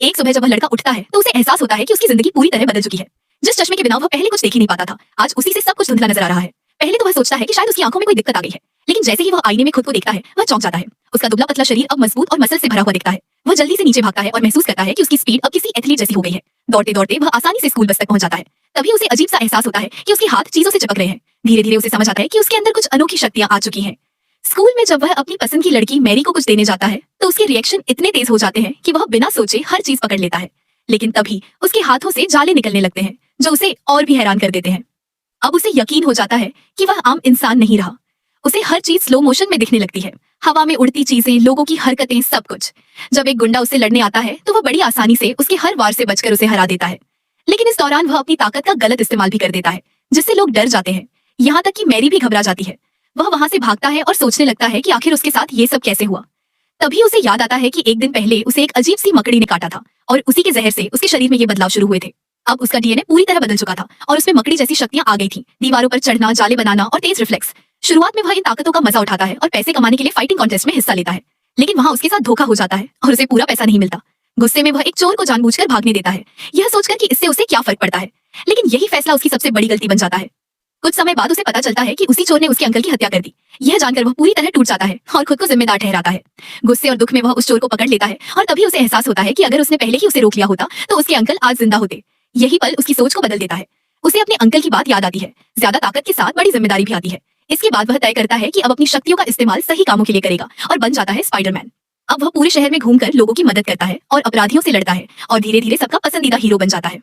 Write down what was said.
एक सुबह जब वह लड़का उठता है तो उसे एहसास होता है कि उसकी जिंदगी पूरी तरह बदल चुकी है। जिस चश्मे के बिना वह पहले कुछ देख ही नहीं पाता था, आज उसी से सब कुछ धुंधला नजर आ रहा है। पहले तो वह सोचता है कि शायद उसकी आंखों में कोई दिक्कत आ गई है, लेकिन जैसे ही वह आईने में खुद को देखता है वह चौंक जाता है। उसका दुबला पतला शरीर अब मजबूत और मसल से भरा हुआ दिखता है। वह जल्दी से नीचे भागता है और महसूस करता है कि उसकी स्पीड अब किसी एथलीट जैसी हो गई है। दौड़ते दौड़ते वह आसानी से स्कूल बस तक पहुंच जाता है। तभी उसे अजीब सा एहसास होता है कि उसके हाथ चीजों से चिपक रहे हैं। धीरे धीरे उसे समझ आता है कि उसके अंदर कुछ अनोखी शक्तियां आ चुकी हैं। स्कूल में जब वह अपनी पसंद की लड़की मैरी को कुछ देने जाता है तो उसके रिएक्शन इतने तेज हो जाते हैं कि वह बिना सोचे हर चीज पकड़ लेता है। लेकिन तभी उसके हाथों से जाले निकलने लगते हैं जो उसे और भी हैरान कर देते हैं। अब उसे यकीन हो जाता है कि वह आम इंसान नहीं रहा। उसे हर चीज स्लो मोशन में दिखने लगती है, हवा में उड़ती चीजें, लोगों की हरकतें, सब कुछ। जब एक गुंडा उससे लड़ने आता है तो वह बड़ी आसानी से उसके हर वार से बचकर उसे हरा देता है। लेकिन इस दौरान वह अपनी ताकत का गलत इस्तेमाल भी कर देता है, जिससे लोग डर जाते हैं। यहाँ तक कि मैरी भी घबरा जाती है। वह वहां से भागता है और सोचने लगता है कि आखिर उसके साथ ये सब कैसे हुआ। तभी उसे याद आता है कि एक दिन पहले उसे एक अजीब सी मकड़ी ने काटा था और उसी के जहर से उसके शरीर में ये बदलाव शुरू हुए थे। अब उसका डीएनए पूरी तरह बदल चुका था और उसमें मकड़ी जैसी शक्तियां आ गई थी। दीवारों पर चढ़ना, जाले बनाना और तेज रिफ्लेक्स। शुरुआत में वह इन ताकतों का मजा उठाता है और पैसे कमाने के लिए फाइटिंग कॉन्टेस्ट में हिस्सा लेता है। लेकिन वहां उसके साथ धोखा हो जाता है और उसे पूरा पैसा नहीं मिलता। गुस्से में वह एक चोर को जानबूझकर भागने देता है, यह सोचकर कि इससे उसे क्या फर्क पड़ता है। लेकिन यही फैसला उसकी सबसे बड़ी गलती बन जाता है। कुछ समय बाद उसे पता चलता है कि उसी चोर ने उसके अंकल की हत्या कर दी। यह जानकर वह पूरी तरह टूट जाता है और खुद को जिम्मेदार ठहराता है। गुस्से और दुख में वह उस चोर को पकड़ लेता है और तभी उसे एहसास होता है कि अगर उसने पहले ही उसे रोक लिया होता तो उसके अंकल आज जिंदा होते। यही पल उसकी सोच को बदल देता है। उसे अपने अंकल की बात याद आती है। ज्यादा ताकत के साथ बड़ी जिम्मेदारी भी आती है। इसके बाद वह तय करता है कि अब अपनी शक्तियों का इस्तेमाल सही कामों के लिए करेगा और बन जाता है स्पाइडरमैन। अब वह पूरे शहर में घूमकर लोगों की मदद करता है और अपराधियों से लड़ता है और धीरे धीरे सबका पसंदीदा हीरो बन जाता है।